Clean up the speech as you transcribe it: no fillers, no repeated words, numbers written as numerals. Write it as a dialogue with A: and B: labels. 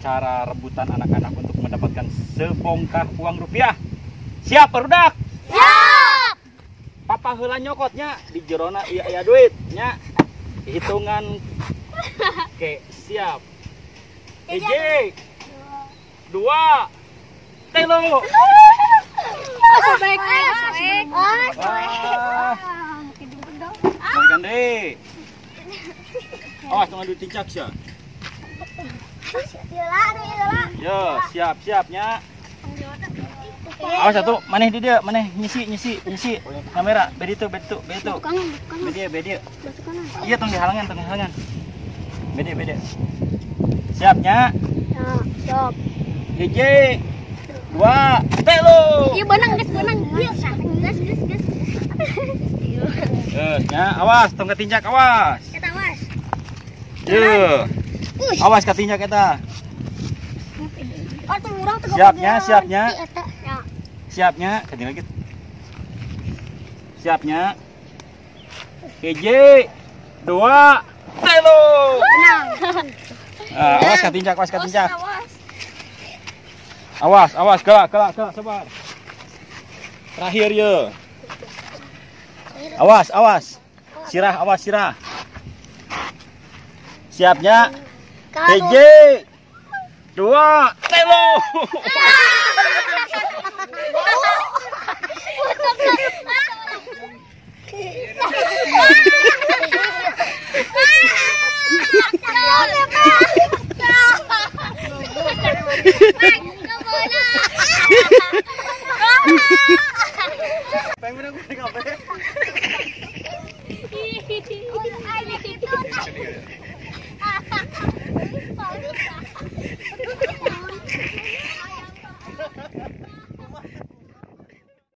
A: cara rebutan anak-anak untuk mendapatkan sebongkah uang rupiah. Siap barudak?
B: Siap.
A: Papa heula nyokotnya di jerona iya duitnya. Hitungan. Oke, siap. Hiji, 2, 3.
B: Baik.
A: Balikan deh. Awas tunggu dulu tincak ya. Yo, siap-siapnya. Awas satu, maneh di dia, maneh nyisi kamera, bedi tuh. Bedi. Iya, tong dihalangan. Bedi. Siapnya?
B: Siap.
A: Hiji, 2, 3.
B: Iya, benang. Iya, gas.
A: Ya, awas, tong ketinjak awas.
B: Kita awas.
A: Yo. Awas ketinjak eta. Siapnya, ketinggalan gitu. Siapnya. Hiji, 2, 3.
B: Benang.
A: Awas ketinjak. Awas, kelak, sabar. Terakhir ya. Awas. Sirah. Siapnya. Hiji, 2, 3.
B: Hahaha.